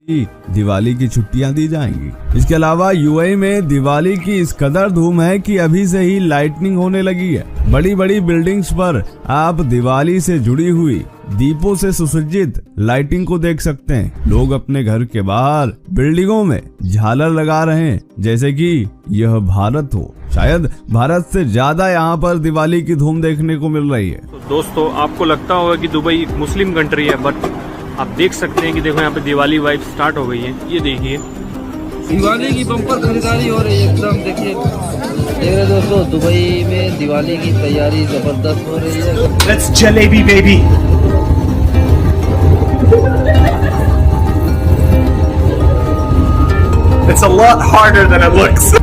दिवाली की छुट्टियां दी जाएंगी। इसके अलावा यूएई में दिवाली की इस कदर धूम है कि अभी से ही लाइटनिंग होने लगी है। बड़ी बड़ी बिल्डिंग्स पर आप दिवाली से जुड़ी हुई दीपों से सुसज्जित लाइटिंग को देख सकते हैं। लोग अपने घर के बाहर बिल्डिंगों में झालर लगा रहे हैं जैसे कि यह भारत हो। शायद भारत से ज्यादा यहाँ पर दिवाली की धूम देखने को मिल रही है। तो दोस्तों, आपको लगता होगा कि दुबई एक मुस्लिम कंट्री है, बट आप देख सकते हैं कि देखो यहाँ पे दिवाली वाइब स्टार्ट हो गई है। ये देखिए दिवाली की बम्पर खरीदारी हो रही है एकदम। देखिए देख रहे दोस्तों, दुबई में दिवाली की तैयारी जबरदस्त हो रही है। Let's jalebi baby. It's a lot harder than it looks.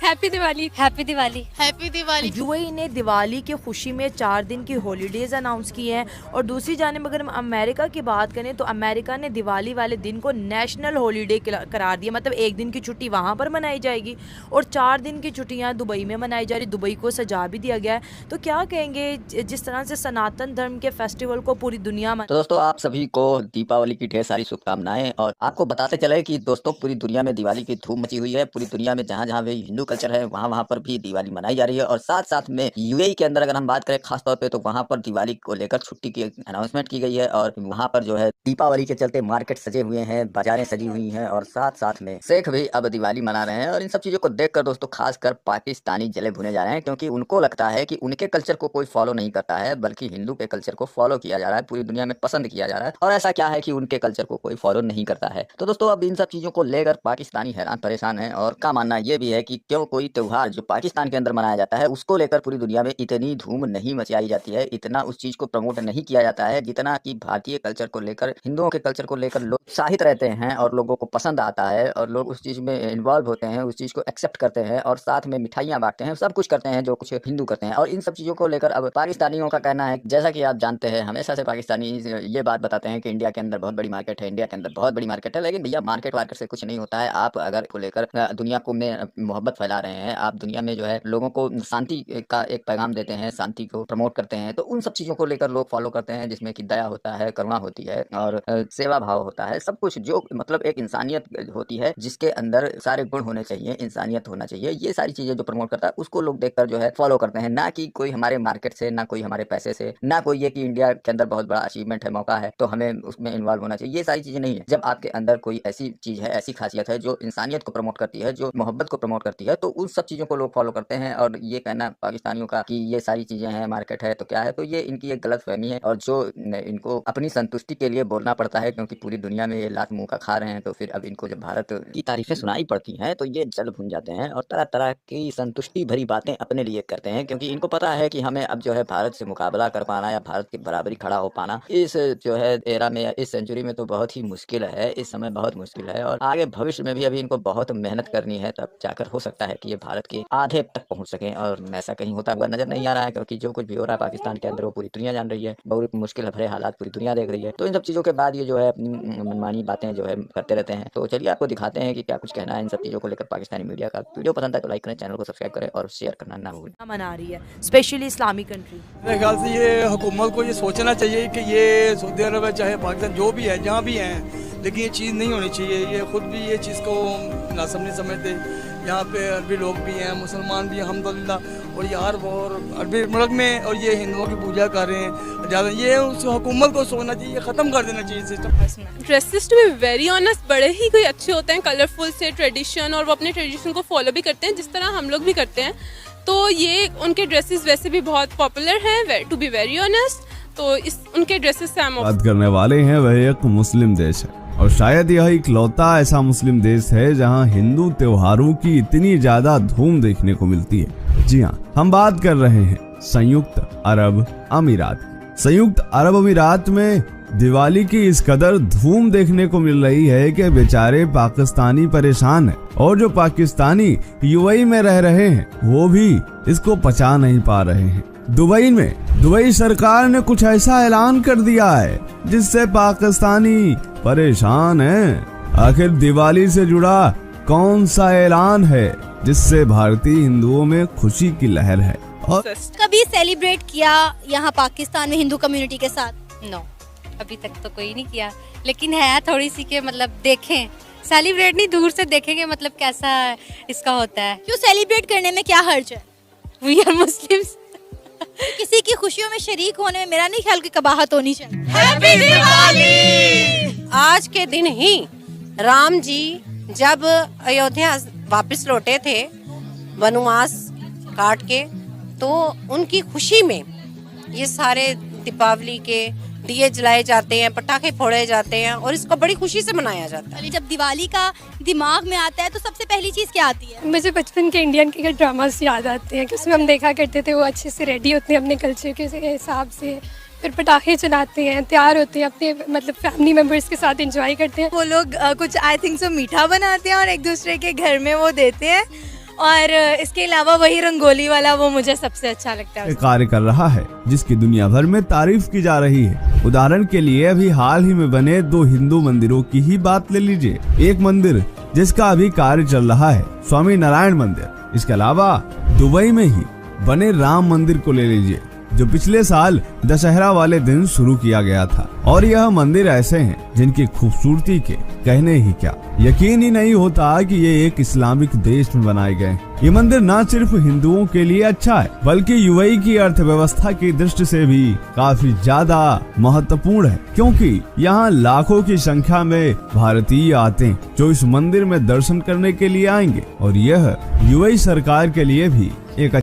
Happy Diwali, happy Diwali, happy Diwali. UAE ने दिवाली की खुशी में 4 दिन की हॉलीडेज अनाउंस की है। और दूसरी जानिब अगर हम अमेरिका की बात करें तो अमेरिका ने दिवाली वाले दिन को नेशनल हॉलीडे करार दिया। मतलब 1 दिन की छुट्टी वहाँ पर मनाई जाएगी और 4 दिन की छुट्टियाँ दुबई में मनाई जा रही। दुबई को सजा भी दिया गया है। तो क्या कहेंगे जिस तरह से सनातन धर्म के फेस्टिवल को पूरी दुनिया में। तो दोस्तों, आप सभी को दीपावली की ढेर सारी शुभकामनाएं। और आपको बताते चले कि दोस्तों, पूरी दुनिया में दिवाली की धूम मची हुई है। पूरी दुनिया में जहाँ जहाँ भी हिंदू कल्चर है वहाँ पर भी दिवाली मनाई जा रही है। और साथ साथ में यूएई के अंदर अगर हम बात करें खास तौर पे, तो वहाँ पर दिवाली को लेकर छुट्टी की अनाउंसमेंट की गई है। और वहाँ पर जो है दीपावली के चलते मार्केट सजे हुए हैं, बाजारें सजी हुई हैं और साथ साथ में शेख भी अब दिवाली मना रहे हैं। और इन सब चीजों को देखकर दोस्तों, खासकर पाकिस्तानी जले भुने जा रहे हैं, क्योंकि उनको लगता है कि उनके कल्चर को कोई फॉलो नहीं करता है, बल्कि हिंदू के कल्चर को फॉलो किया जा रहा है, पूरी दुनिया में पसंद किया जा रहा है। और ऐसा क्या है कि उनके कल्चर को कोई फॉलो नहीं करता है। तो दोस्तों, अब इन सब चीजों को लेकर पाकिस्तानी हैरान परेशान है। और का मानना यह भी है कि क्यों कोई त्योहार जो पाकिस्तान के अंदर मनाया जाता है उसको लेकर पूरी दुनिया में इतनी धूम नहीं मचाई जाती है, इतना उस चीज को प्रमोट नहीं किया जाता है, जितना कि भारतीय कल्चर को लेकर, हिंदुओं के कल्चर को लेकर लोग उत्साहित रहते हैं और लोगों को पसंद आता है और लोग उस चीज में इन्वॉल्व होते हैं, उस चीज को एक्सेप्ट करते हैं और साथ में मिठाइयाँ बांटते हैं, सब कुछ करते हैं जो कुछ हिंदू करते हैं। और इन सब चीजों को लेकर अब पाकिस्तानियों का कहना है, जैसा कि आप जानते हैं, हमेशा से पाकिस्तानी ये बात बताते हैं कि इंडिया के अंदर बहुत बड़ी मार्केट है, इंडिया के अंदर बहुत बड़ी मार्केट है। लेकिन भैया, मार्केट वार्केट से कुछ नहीं होता है। आप अगर को लेकर दुनिया को में मोहब्बत फैला रहे हैं, आप दुनिया में जो है लोगों को शांति का एक पैगाम देते हैं, शांति को प्रमोट करते हैं, तो उन सब चीजों को लेकर लोग फॉलो करते हैं, जिसमें कि दया होता है, करुणा होती है और सेवा भाव होता है, सब कुछ जो मतलब एक इंसानियत होती है, जिसके अंदर सारे गुण होने चाहिए, इंसानियत होना चाहिए। ये सारी चीजें जो प्रमोट करता है उसको लोग देखकर जो है फॉलो करते हैं, ना कि कोई हमारे मार्केट से, ना कोई हमारे पैसे से, ना कोई ये कि इंडिया के अंदर बहुत बड़ा अचीवमेंट है, मौका है तो हमें उसमें इन्वॉल्व होना चाहिए। ये सारी चीजें नहीं है। जब आपके अंदर कोई ऐसी चीज है, ऐसी खासियत है जो इंसानियत को प्रमोट करती है, जो मोहब्बत को प्रमोट करती है, तो उन सब चीजों को लोग फॉलो करते हैं। और ये कहना पाकिस्तानियों का कि ये सारी चीजें हैं, मार्केट है तो क्या है, तो ये इनकी एक गलत फहमी है। और जो इनको अपनी संतुष्टि के लिए बोलना पड़ता है, क्योंकि पूरी दुनिया में ये लात मुंह का खा रहे हैं, तो फिर अब इनको जब भारत की तारीफें सुनाई पड़ती हैं तो ये जल भुन जाते हैं और तरह तरह की संतुष्टि भरी बातें अपने लिए करते हैं, क्योंकि इनको पता है कि हमें अब जो है भारत से मुकाबला कर पाना या भारत की बराबरी खड़ा हो पाना इस जो है एरा में या इस सेंचुरी में तो बहुत ही मुश्किल है, इस समय बहुत मुश्किल है। और आगे भविष्य में भी अभी इनको बहुत मेहनत करनी है, तब जाकर हो सकता है कि ये भारत के आधे तक पहुंच सके। और ऐसा कहीं होता हुआ नजर नहीं आ रहा है, क्योंकि जो कुछ भी हो रहा है पाकिस्तान के अंदर वो पूरी दुनिया जान रही है, बहुत मुश्किल भरे हालात पूरी दुनिया देख रही है। तो इन सब चीजों के बाद ये जो है अपनी मनमानी बातें जो है करते रहते हैं। तो चलिए आपको दिखाते हैं कि क्या कुछ कहना है इन सब चीजों को लेकर पाकिस्तानी मीडिया का। वीडियो पसंद है तो लाइक करें, चैनल को सब्सक्राइब करें और शेयर करना ना भूलें। मना रही है स्पेशली इस्लामिक कंट्री। मेरे ख्याल से ये हुकूमत को ये सोचना चाहिए कि ये सऊदी अरब है, चाहे पाकिस्तान, जो भी है, जहाँ भी हैं, लेकिन ये चीज़ नहीं होनी चाहिए। ये खुद भी ये चीज़ को नासब नहीं समझते। यहाँ पे अरबी लोग भी हैं, मुसलमान भी हैं अल्हम्दुलिल्लाह, और यार और अरबी मुल्क में और ये हिंदुओं की पूजा कर रहे हैं ज़्यादा। ये उस हुकूमत को सोचना चाहिए, ख़त्म कर देना चाहिए system. Dresses to be very honest बड़े ही कोई अच्छे होते हैं, कलरफुल से ट्रेडिशन, और वो अपने ट्रेडिशन को फॉलो भी करते हैं जिस तरह हम लोग भी करते हैं। तो ये उनके ड्रेसेस वैसे भी बहुत पॉपुलर हैं, टू बी वेरी ऑनेस्ट। तो इस उनके ड्रेसेस से हम बात करने वाले हैं वह एक मुस्लिम देश है, और शायद यह इकलौता ऐसा मुस्लिम देश है जहां हिंदू त्योहारों की इतनी ज्यादा धूम देखने को मिलती है। जी हां, हम बात कर रहे हैं संयुक्त अरब अमीरात। संयुक्त अरब अमीरात में दिवाली की इस कदर धूम देखने को मिल रही है कि बेचारे पाकिस्तानी परेशान हैं और जो पाकिस्तानी यूएई में रह रहे हैं वो भी इसको पचा नहीं पा रहे हैं। दुबई सरकार ने कुछ ऐसा ऐलान कर दिया है जिससे पाकिस्तानी परेशान हैं। आखिर दिवाली से जुड़ा कौन सा ऐलान है जिससे भारतीय हिंदुओं में खुशी की लहर है? और कभी सेलिब्रेट किया यहाँ पाकिस्तान में हिंदू कम्युनिटी के साथ? नो, अभी तक तो कोई नहीं किया, लेकिन है थोड़ी सी के मतलब देखें, सेलिब्रेट नहीं दूर से देखेंगे मतलब कैसा इसका होता है। क्यों सेलिब्रेट करने में क्या हर्ज है? We are Muslims. किसी की खुशियों में शरीक होने में मेरा नहीं ख्याल की कबाहत होनी चाहिए। हैप्पी दिवाली। आज के दिन ही राम जी जब अयोध्या वापस लौटे थे वनवास काट के, तो उनकी खुशी में ये सारे दीपावली के दिए जलाए जाते हैं, पटाखे फोड़े जाते हैं और इसको बड़ी खुशी से मनाया जाता है। जब दिवाली का दिमाग में आता है तो सबसे पहली चीज क्या आती है? मुझे बचपन के इंडियन के ड्रामास याद आते हैं कि उसमें हम देखा करते थे, वो अच्छे से रेडी होते हैं अपने कल्चर के हिसाब से, फिर पटाखे चलाते हैं, तैयार होते हैं, अपने मतलब फैमिली मेम्बर्स के साथ एंजॉय करते हैं। वो लोग कुछ आई थिंक सो मीठा बनाते हैं और एक दूसरे के घर में वो देते हैं, और इसके अलावा वही रंगोली वाला वो मुझे सबसे अच्छा लगता है। कार्य कर रहा है जिसकी दुनिया भर में तारीफ की जा रही है। उदाहरण के लिए अभी हाल ही में बने 2 हिंदू मंदिरों की ही बात ले लीजिए। एक मंदिर जिसका अभी कार्य चल रहा है स्वामी नारायण मंदिर, इसके अलावा दुबई में ही बने राम मंदिर को ले लीजिए जो पिछले साल दशहरा वाले दिन शुरू किया गया था। और यह मंदिर ऐसे हैं जिनकी खूबसूरती के कहने ही क्या, यकीन ही नहीं होता कि ये एक इस्लामिक देश में बनाए गए। ये मंदिर न सिर्फ हिंदुओं के लिए अच्छा है बल्कि यूएई की अर्थव्यवस्था की दृष्टि से भी काफी ज्यादा महत्वपूर्ण है, क्योंकि यहाँ लाखों की संख्या में भारतीय आते हैं जो इस मंदिर में दर्शन करने के लिए आएंगे। और यह यूएई सरकार के लिए भी एक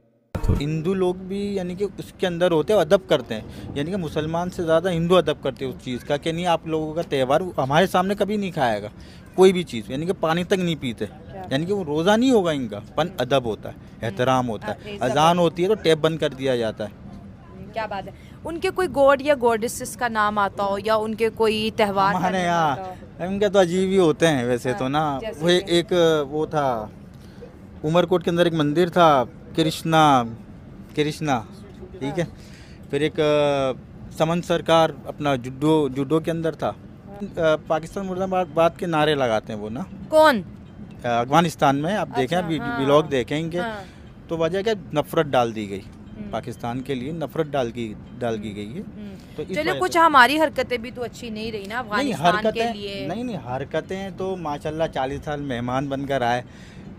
हिंदू लोग भी यानी कि उसके अंदर होते हैं, अदब करते हैं, यानी कि मुसलमान से ज़्यादा हिंदू अदब करते हैं उस चीज़ का कि नहीं आप लोगों का त्यौहार हमारे सामने कभी नहीं खाएगा कोई भी चीज़, यानी कि पानी तक नहीं पीते, यानी कि वो रोज़ा नहीं होगा इनका, पर अदब होता है, एहतराम होता है। अजान होती है तो टैप बंद कर दिया जाता है। क्या बात है। उनके कोई गॉड या गॉडेसेस का नाम आता हो या उनके कोई त्यौहार? हमारे यहाँ इनके तो अजीब ही होते हैं वैसे तो ना। वो एक वो था उमरकोट के अंदर एक मंदिर था कृष्णा, ठीक है। फिर एक समन सरकार अपना जुडो के अंदर था। पाकिस्तान मुर्दाबाद के नारे लगाते हैं वो ना। कौन? अफगानिस्तान में आप देखें, व्लॉग देखेंगे तो वजह क्या नफरत डाल दी गई, पाकिस्तान के लिए नफरत डाल की गई है। तो चलो कुछ हमारी हरकतें भी तो अच्छी नहीं रही ना अफगानिस्तान के लिए। नहीं हरकतें तो माशाल्लाह 40 साल मेहमान बनकर आए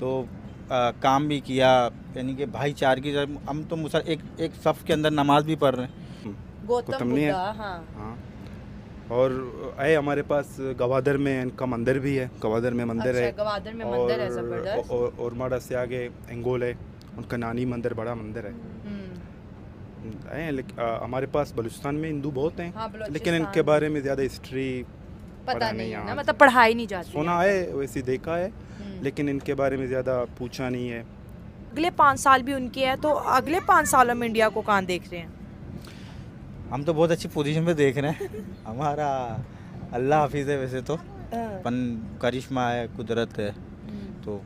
तो काम भी किया, यानी कि भाईचारे की हम तो एक सफ़ के अंदर नमाज भी पढ़ रहे हैं। गौतम बुद्ध, हाँ। और आए हमारे पास गवादर में इनका मंदिर भी है, गवादर में मंदिर है। गवादर में मंदिर है जबरदस्त। और माड़ा से आगे एंगोल है, उनका नानी मंदिर बड़ा मंदिर है। हमारे पास बलूचिस्तान में हिंदू बहुत हैं, लेकिन इनके बारे में ज़्यादा हिस्ट्री पता नहीं है ना, मतलब पढ़ाई नहीं जाती। सुना है वैसे देखा है, लेकिन इनके बारे में ज़्यादा पूछा नहीं है। अगले 5 साल भी उनके हैं, तो अगले 5 सालों में इंडिया को कहाँ देख रहे हैं? हम तो बहुत अच्छी पोजीशन पे देख रहे हैं। हमारा अल्लाह हाफिज़ है वैसे तो, पन करिश्मा है, कुदरत है, तो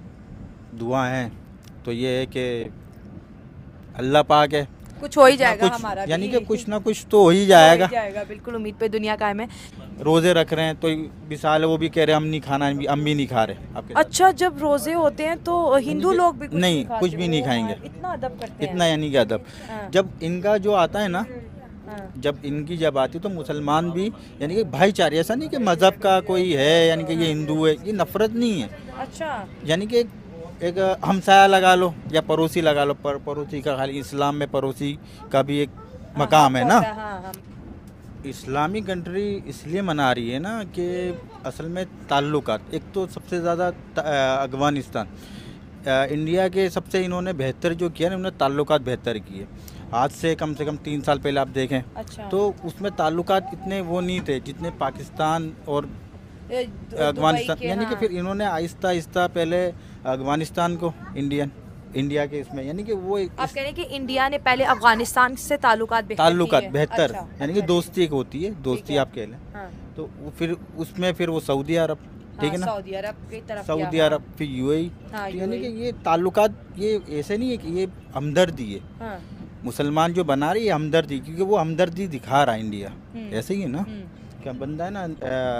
दुआ है। तो ये है कि अल्लाह पाक है, कुछ हो ही जाएगा हमारा, यानी कि कुछ ना कुछ तो हो ही जाएगा। बिल्कुल उम्मीद पे दुनिया कायम है। रोजे रख रहे हैं तो विशाल है, वो भी कह रहे हैं हम नहीं खाना, हम भी नहीं खा रहे। अच्छा, जब रोजे होते हैं तो हिंदू लोग भी कुछ भी नहीं खाएंगे। इतना अदब करते हैं, इतना यानी कि अदब। जब इनका जो आता है ना, जब इनकी जब आती तो मुसलमान भी यानी कि भाईचारे, ऐसा नहीं कि मजहब का कोई है यानी कि ये हिंदू है, ये नफरत नहीं है। अच्छा, यानी कि एक हमसाया लगा लो या पड़ोसी लगा लो, पर पड़ोसी का खाली इस्लाम में पड़ोसी का भी एक मकाम है ना। इस्लामिक कंट्री इसलिए मना रही है ना कि असल में ताल्लुकात, एक तो सबसे ज़्यादा अफगानिस्तान, इंडिया के सबसे इन्होंने बेहतर जो किया ना, उन्होंने ताल्लुकात बेहतर किए। आज से कम 3 साल पहले आप देखें। अच्छा। तो उसमें ताल्लुकात इतने वो नहीं थे जितने पाकिस्तान और अफगानिस्तान, यानी कि फिर इन्होंने आहिस्ता आहिस्ता पहले अफगानिस्तान को इंडिया के इसमें, यानी कि वो आप कह रहे हैं कि इंडिया ने पहले अफगानिस्तान से ताल्लुकात बेहतर, अच्छा, यानी कि दोस्ती एक होती है, दोस्ती आप कह लें। तो फिर उसमें फिर वो सऊदी अरब, ठीक है ना, सऊदी अरब की तरफ, सऊदी अरब फिर यूएई, हाँ, यानी कि ये ताल्लुकात ये ऐसे नहीं है कि ये हमदर्दी है, हाँ। मुसलमान जो बना रही है हमदर्दी, क्योंकि वो हमदर्दी दिखा रहा है इंडिया, ऐसे ही है ना, क्या बंदा है ना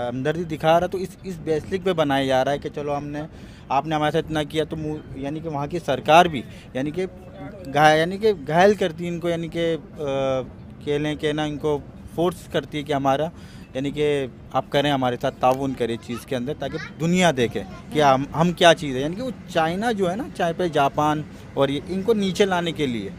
हमदर्दी दिखा रहा, तो इस बेसिक पे बनाया जा रहा है कि चलो आपने हमारे साथ इतना किया, तो यानी कि वहाँ की सरकार भी यानी कि घायल करती है इनको, यानी कि कह लें कि ना इनको फोर्स करती है कि हमारा यानी कि आप करें, हमारे साथ ताउन करें चीज़ के अंदर, ताकि दुनिया देखे कि हम क्या चीज़ है। यानी कि वो चाइना जो है ना, चाहे पे जापान और ये इनको नीचे लाने के लिए